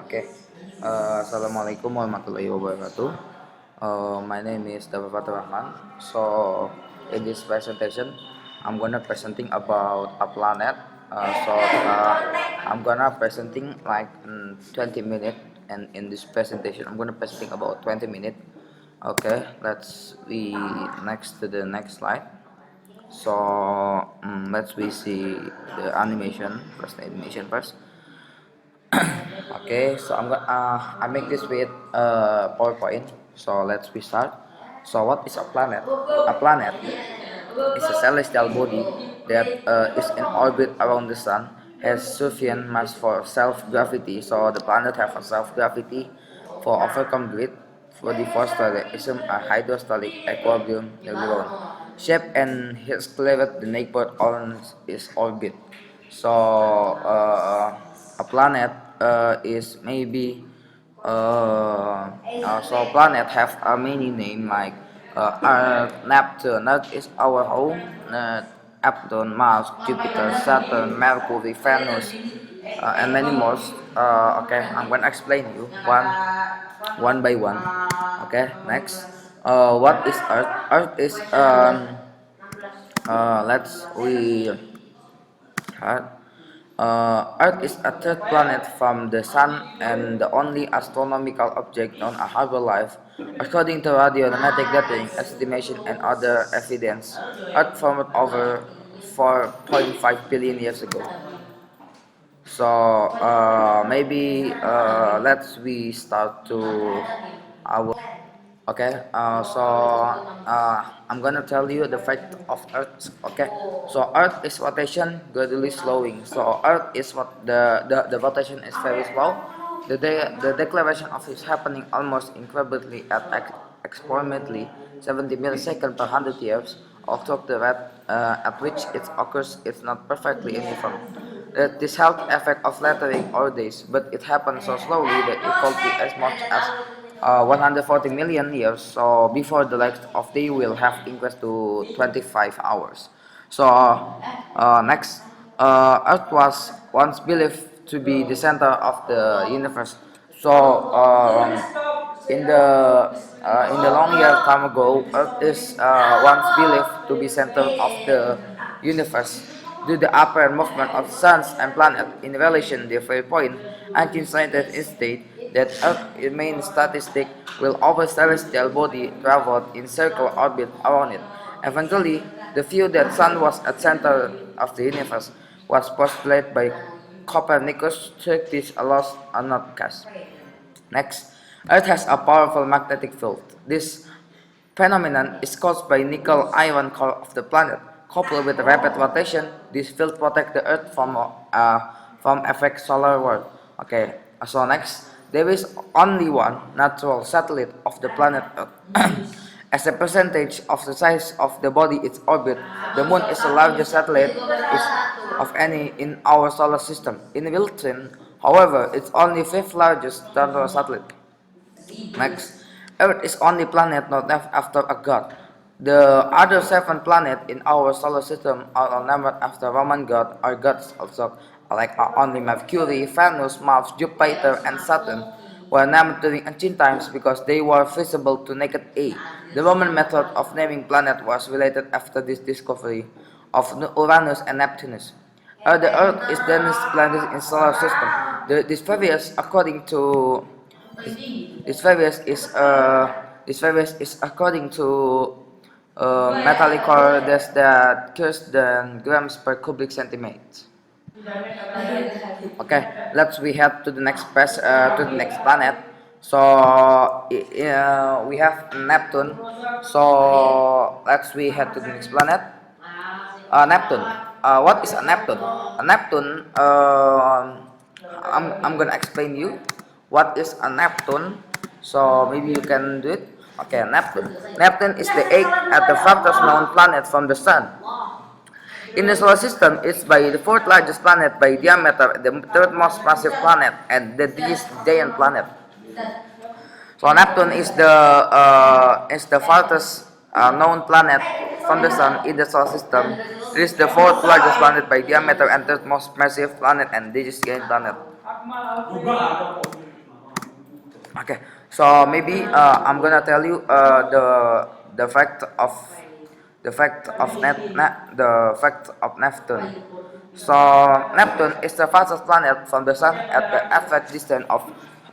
Oke, Assalamualaikum warahmatullahi wabarakatuh. My name is David Fatur Rahman. So, in this presentation, I'm gonna presenting about a planet. I'm gonna presenting like 20 minutes, and in this presentation, I'm gonna presenting about 20 minutes. Okay, let's be next to the next slide. So, let's we see the animation first. The animation first. Okay, so I make this with PowerPoint. So let's restart. So what is a planet? A planet is a celestial body that is in orbit around the sun, has sufficient mass for self-gravity. So the planet have a self-gravity for overcome grid for the phosphorism, a hydrostatic equilibrium level shape and his cleared the neighbor on its orbit. So a planet is maybe so planet have a many name like Earth, Neptune. Earth is our home. Neptune, Mars, Jupiter, Saturn, Mercury, Venus, and many more. Okay, I'm gonna explain you one by one. Okay, next. What is Earth? Earth is let's we Earth is a third planet from the Sun and the only astronomical object known as our life. According to radiometric dating, estimation, and other evidence, Earth formed over 4.5 billion years ago. So maybe let's we start to our okay. I'm gonna tell you the fact of Earth. Okay, so Earth is rotation gradually slowing. So Earth is what the rotation is very slow. The declaration of it is happening almost incredibly at exponentially 70 milliseconds per 100 years. Although the rate at which it occurs is not perfectly uniform. This health effect of lettering or days, but it happens so slowly that it could be as much as 140 million years. So before the length of day will have increased to 25 hours. So next, Earth was once believed to be the center of the universe. So in the long year time ago, Earth is once believed to be center of the universe. Due to the apparent movement of suns and planets in relation to the very point, ancient scientists state that Earth's main statistic will over celestial body traveled in circular orbit around it. Eventually, the view that Sun was at center of the universe was postulated by Copernicus took this a loss and not cast. Next, Earth has a powerful magnetic field. This phenomenon is caused by nickel-iron core of the planet. Coupled with rapid rotation, this field protects the Earth from effect solar world. Okay, so next, there is only one natural satellite of the planet Earth. As a percentage of the size of the body its orbit, the Moon is the largest satellite of any in our solar system. In Wilson, however, it's only fifth largest terrestrial satellite. Next, Earth is only planet not named after a god. The other seven planets in our solar system are all named after Roman god or gods also, like only Mercury, Venus, Mars, Jupiter, and Saturn were named during ancient times because they were visible to naked eye. The Roman method of naming planets was related after this discovery of Uranus and Neptunus. The Earth is the nearest planet in solar system. This varies according to this various is according to metallic coordinates that occurs than grams per cubic centimeter. Okay, let's we head to the next planet. So we have Neptune. So let's we head to the next planet. Neptune. What is a Neptune? A Neptune. I'm gonna explain you what is a Neptune. So maybe you can do it. Okay, Neptune. Neptune is the eighth at the farthest known planet from the Sun. In the solar system, it's by the fourth largest planet by diameter, the third most massive planet, and the giant planet. So Neptune is the farthest known planet from the Sun in the solar system. It is the fourth largest planet by diameter and third most massive planet and the giant planet. Okay, so maybe I'm gonna tell you the fact of the fact of Neptune. So Neptune is the fastest planet from the sun at the average distance of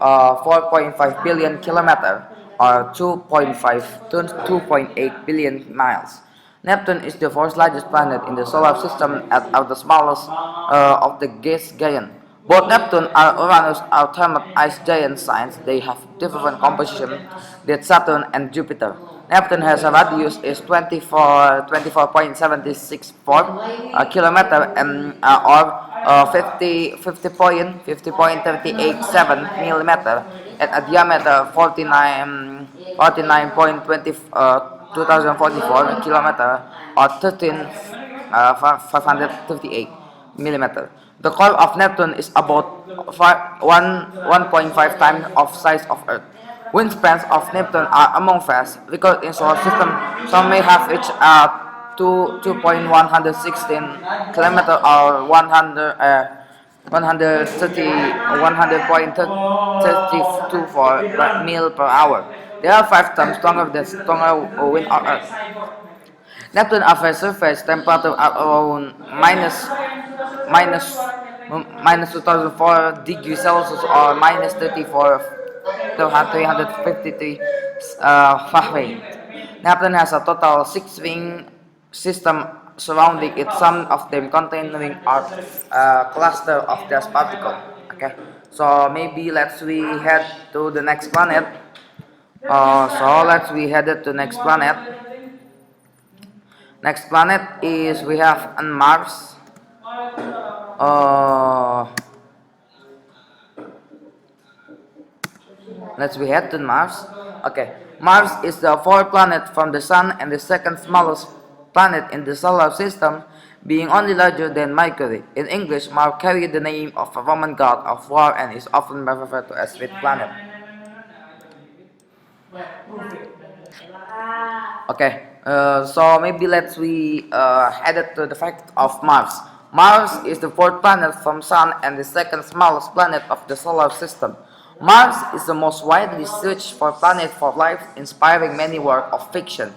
4.5 billion kilometer or 2.5 to 2.8 billion miles. Neptune is the fourth largest planet in the solar system and are the smallest of the gas giant. Both Neptune and Uranus are termed ice giant signs. They have different composition than Saturn and Jupiter. Neptune has a radius is 24.764 kilometer and or 50.387 millimeter and a diameter 49.20 kilometer or 558 millimeter. The core of Neptune is about 1.5 times of size of Earth. Windspans of Neptune are among fast, recorded in solar system. Some may have reached 2.116 kilometer or 100.34 mil per hour. They are 5 times stronger than stronger wind on Earth. Neptune offers surface temperature at around minus minus 2004 degrees Celsius or minus 34 to 353 Fahrenheit. Neptune has a total 6 ring system surrounding it. Some of them contain ring or cluster of dust particle. Okay, so maybe let's we head to the next planet. So let's we headed to next planet. Next planet is we have on Mars. Uh, let's we head to Mars. Okay, Mars is the fourth planet from the Sun and the second smallest planet in the solar system, being only larger than Mercury. In English, Mars carries the name of a Roman god of war and is often referred to as fifth planet. Okay, so maybe let's we headed to the fact of Mars. Mars is the fourth planet from Sun and the second smallest planet of the solar system. Mars is the most widely searched for planet for life, inspiring many works of fiction.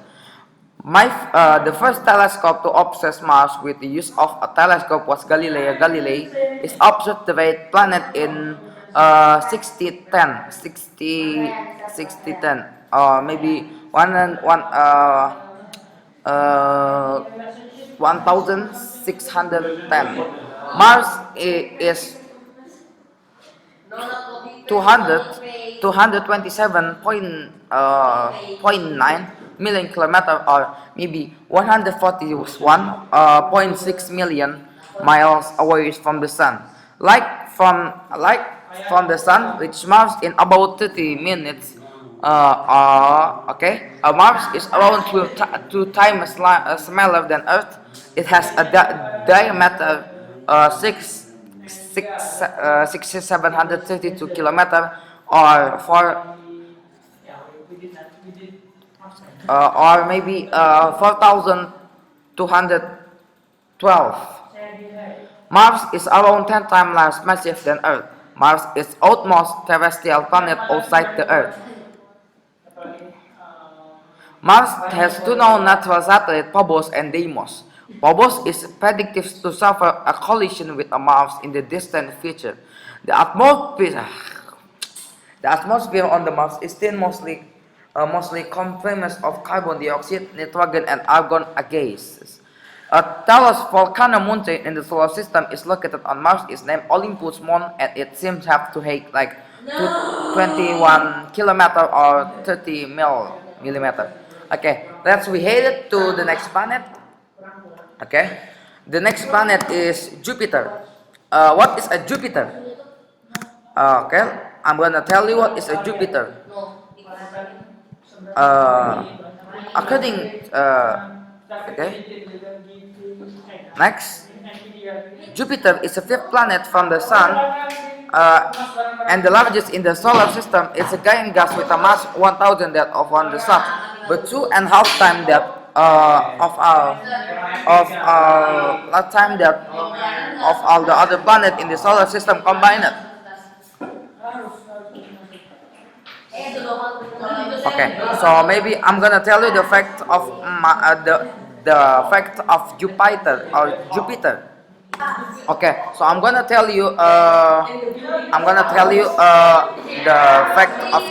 The first telescope to observe Mars with the use of a telescope was Galileo Galilei. He observed the red planet in 6010, or maybe 1610. Mars is 227.9 million kilometer or maybe 141.6 million miles away from the sun. Like from the sun, which Mars in about 30 minutes. Okay, Mars is around two times smaller than Earth. It has a diameter 732 kilometer or or maybe 4,212. Mars is around 10 times less massive than Earth. Mars is outmost terrestrial planet outside the Earth. Mars has two known natural satellites, Phobos and Deimos. Phobos is predicted to suffer a collision with a Mars in the distant future. The atmosphere on the Mars is still mostly composed of carbon dioxide, nitrogen, and argon gases. A tallest volcano mountain in the solar system is located on Mars. It's named Olympus Mons, and it seems to have to height like 21 kilometer or 30 millimeter. Okay, let's we headed to the next planet. Okay, the next planet is Jupiter. What is a Jupiter? Okay, I'm gonna tell you what is a Jupiter. According, okay. Next, Jupiter is the fifth planet from the Sun and the largest in the solar system. It's a giant gas with a mass 1,000 that of on the Sun, but 2.5 times that of all the other planets in the solar system combined. Okay, so maybe I'm gonna tell you the fact of the fact of Jupiter or Jupiter. Okay, so I'm gonna tell you the fact of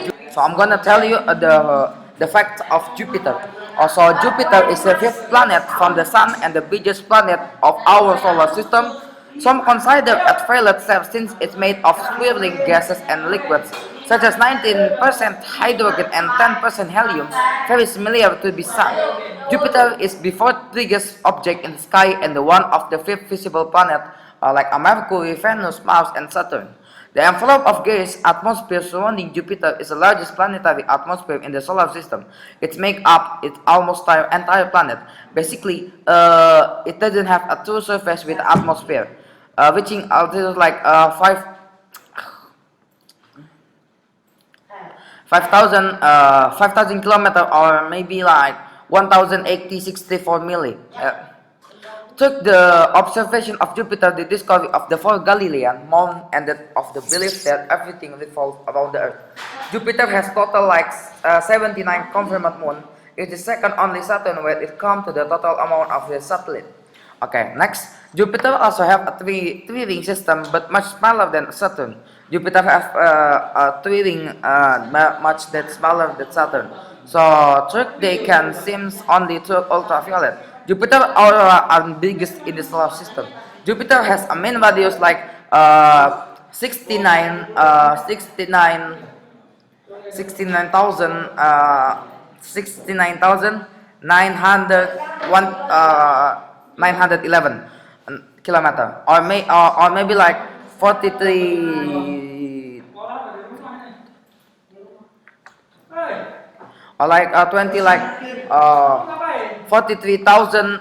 the fact of Jupiter. Also, Jupiter is the fifth planet from the Sun and the biggest planet of our solar system. Some consider it fairly safe since it's made of swirling gases and liquids, such as 19% hydrogen and 10% helium, very similar to the Sun. Jupiter is the fourth biggest object in the sky and the one of the fifth visible planet, like Mercury, Venus, Mars, and Saturn. The envelope of gas atmosphere surrounding Jupiter is the largest planetary atmosphere in the solar system. It makes up its almost entire planet. Basically, it doesn't have a true surface with atmosphere, reaching altitude like 5,000 kilometer, or maybe like 1,080.64 milli. Took the observation of Jupiter, the discovery of the four Galilean moon, and of the belief that everything revolves around the Earth. Jupiter has total like 79 confirmed moon. It is second only Saturn when it comes to the total amount of the satellite. Okay, next, Jupiter also have a three-ring system, but much smaller than Saturn. Jupiter have a three-ring much that smaller than Saturn. So, truth they can seems only through ultraviolet. Jupiter aurora are biggest in the solar system. Jupiter has a main radius like 69 911 kilometer, or maybe like 43 or like 20 like 43,000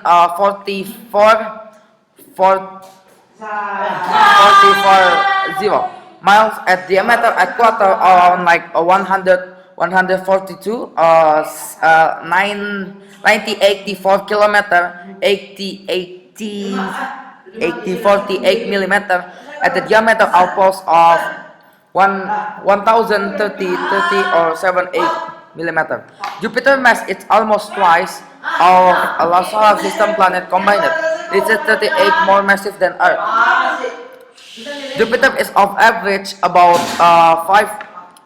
miles at diameter at quarter, around like 142 9084 kilometer, 8048 millimeter at the diameter outpost of 1030 or 78 millimeter. Jupiter mass is almost twice of a solar system planet combined. It is 38 more massive than Earth. Jupiter is of average about 5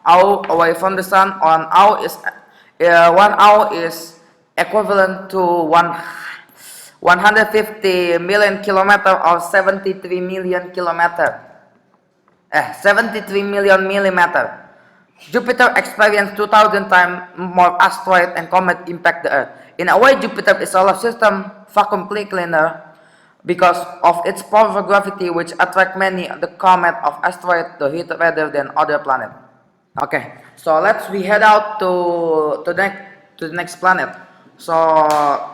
hours away from the Sun. 1 hour is equivalent to 150 million kilometer or 73 million kilometer. 73 million millimeter. Jupiter experienced 2,000 times more asteroid and comet impact the Earth. In a way, Jupiter is solar system vacuumly cleaner because of its powerful gravity, which attract many the comet of asteroid to hit rather than other planet. Okay, so we head out to the next planet. So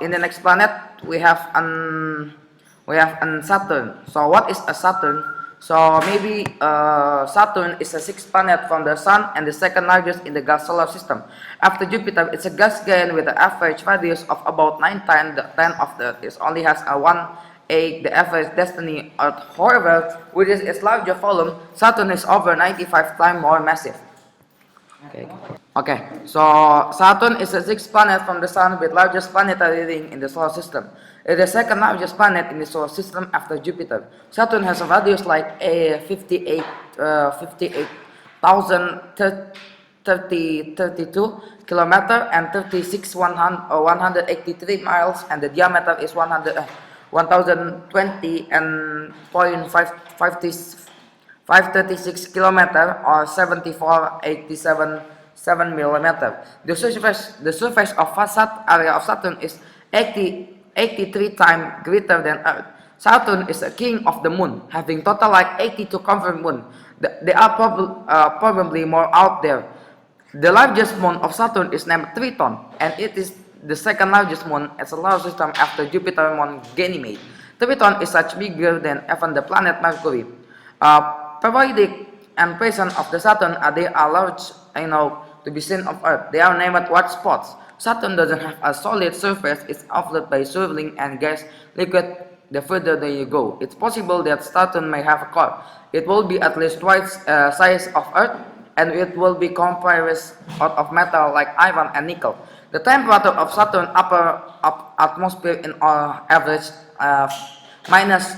in the next planet we have an Saturn. So what is a Saturn? So maybe Saturn is the sixth planet from the Sun and the second largest in the gas solar system. After Jupiter, it's a gas giant with an average radius of about 9 times the 10 of the Earth. It only has a 1/8 the average density Earth. However, with its larger volume, Saturn is over 95 times more massive. Okay, so Saturn is the sixth planet from the Sun with largest planetary ring in the solar system. It is the second largest planet in the solar system after Jupiter. Saturn has a radius like 58,032 kilometer and 183 miles, and the diameter is 1,020 and 536 kilometer or 74.87 millimeter. The surface of facade area of Saturn is 83 times greater than Earth. Saturn is a king of the moon, having total like 82 confirmed moon. There are probably more out there. The largest moon of Saturn is named Triton, and it is the second largest moon as a solar system after Jupiter moon Ganymede. Triton is much bigger than even the planet Mercury. Periodic and presence of the Saturn they are large to be seen of Earth. They are named white spots. Saturn doesn't have a solid surface. It's affected by swirling and gas liquid the further you go. It's possible that Saturn may have a core. It will be at least twice size of Earth. and it will be comprised out of metal like iron and nickel. The temperature of Saturn upper atmosphere in average minus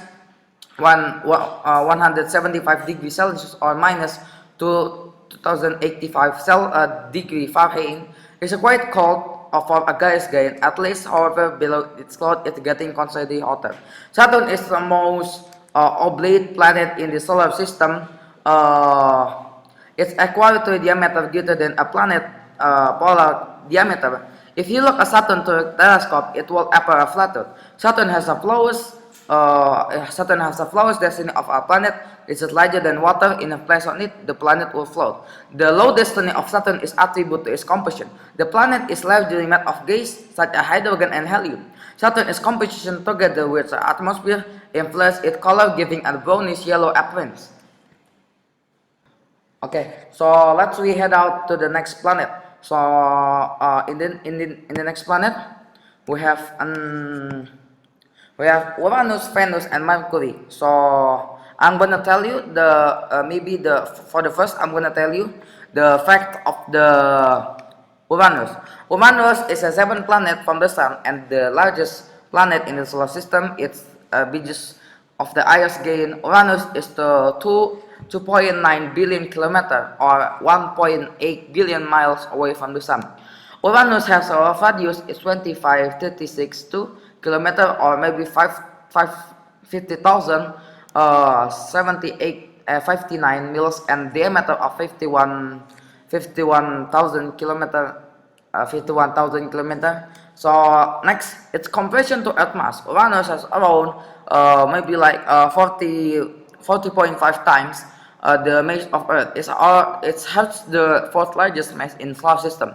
175 degrees Celsius or minus 2085 degree Fahrenheit is quite cold for a gas giant. At least, however, below its cloud it's getting considerably hotter. Saturn is the most oblate planet in the solar system. Its equatorial diameter greater than a planet polar diameter. If you look at Saturn through a telescope, it will appear flatter. Saturn has the flowest destiny of our planet. It is larger than water. In a place on it, the planet will float. The low destiny of Saturn is attributed to its composition. The planet is largely made of gas such as hydrogen and helium. Saturn's composition together with the atmosphere influence its color, giving a brownish yellow appearance. Okay, so let's we head out to the next planet. So in the next planet, we have Uranus, Venus, and Mercury. So I'm gonna tell you for the first I'm gonna tell you the fact of the Uranus. Uranus is a seventh planet from the Sun and the largest planet in the solar system. It's biggest of the ice giant. Uranus is the 2.9 billion kilometer or 1.8 billion miles away from the Sun. Uranus has a radius is 2536 kilometer or maybe 50,000 59 miles and diameter of 51,000 kilometer. So next, its comparison to Earth mass. Uranus has around maybe like 40.5 times the mass of Earth. It has the fourth largest mass in solar system.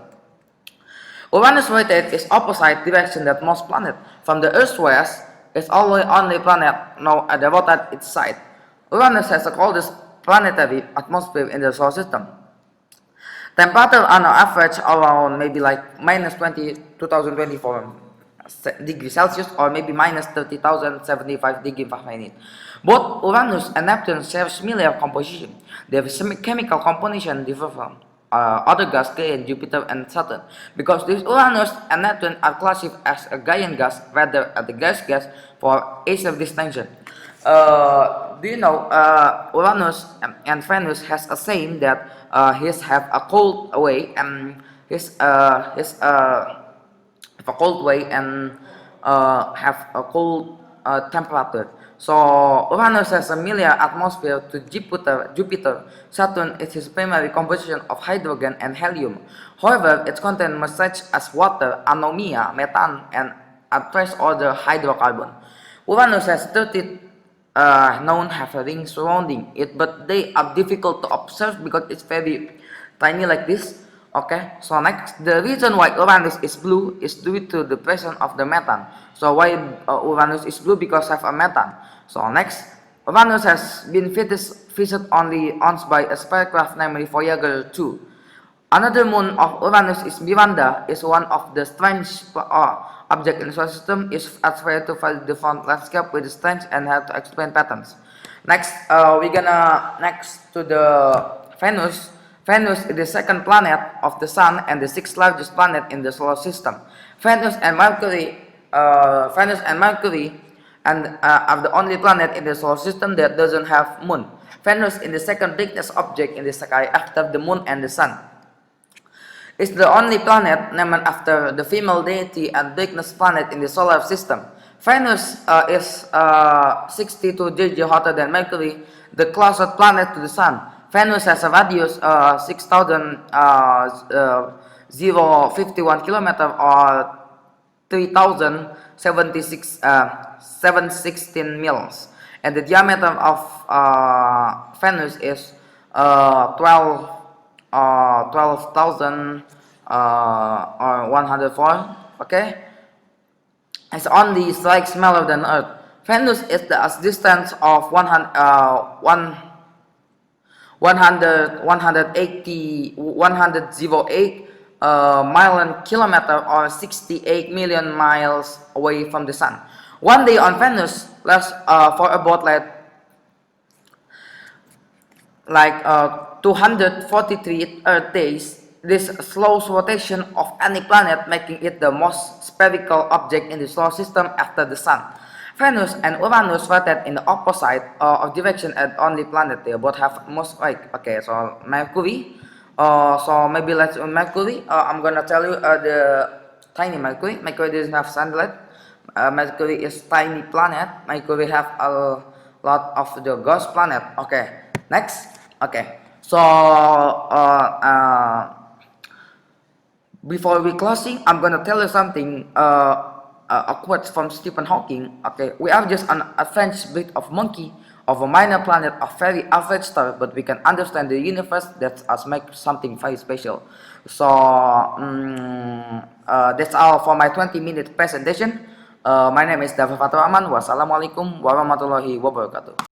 Uranus rotates its opposite direction that most planets. From the Earth's west, it's only planet now at the rotate its side. Uranus has the coldest planetary atmosphere in the solar system. Temperature on average around maybe like minus 2024 degrees Celsius or maybe minus 30,075 degrees Fahrenheit. Both Uranus and Neptune share similar composition. Their chemical composition differ from other gas giants Jupiter and Saturn. Because these Uranus and Neptune are classified as a giant gas rather than the gas for age of distinction. Do you know Uranus and Venus has a saying that his have a cold way and his have a cold way and have a cold temperature. So Uranus has a similar atmosphere to Jupiter. Saturn is his primary composition of hydrogen and helium. However, its content much such as water, ammonia, methane, and a trace other hydrocarbon. Uranus has 30 known have a ring surrounding it, but they are difficult to observe because it's very tiny like this. Okay, so next, the reason why Uranus is blue is due to the presence of the methane. So why Uranus is blue? Because of a methane. So next, Uranus has been visited only once by a spacecraft, namely Voyager 2. Another moon of Uranus is Miranda, is one of the strange objects in the solar system. Is attributed to find the found landscape with strange and have to explain patterns. Next, we're gonna next to the Venus. Venus is the second planet of the Sun and the sixth largest planet in the solar system. Venus and Mercury are the only planet in the solar system that doesn't have moon. Venus is the second biggest object in the sky after the moon and the Sun. It's the only planet named after the female deity and biggest planet in the solar system. Venus is 62 degrees hotter than Mercury, the closest planet to the Sun. Venus has a radius 6,051 kilometer or 3,716 miles, and the diameter of Venus is 12,104. Okay, it's only slightly smaller than Earth. Venus is the distance of 108 million kilometer or 68 million miles away from the Sun. One day on Venus lasts for about like 243 Earth days. This slow rotation of any planet, making it the most spherical object in the solar system after the Sun. Venus and Uranus rotate in the opposite of direction, and only planet they both have most like. Okay, so Mercury. So maybe let's Mercury. I'm gonna tell you the tiny Mercury. Mercury doesn't have sunlight. Mercury is tiny planet. Mercury have a lot of the ghost planet. Okay, next. Okay, so before we closing, I'm gonna tell you something. A quote from Stephen Hawking. Okay, we are just an advanced breed of monkey of a minor planet of very average star, but we can understand the universe. That us make something very special. So that's all for my 20-minute presentation. My name is David Fatur Rahman. Wassalamualaikum warahmatullahi wabarakatuh.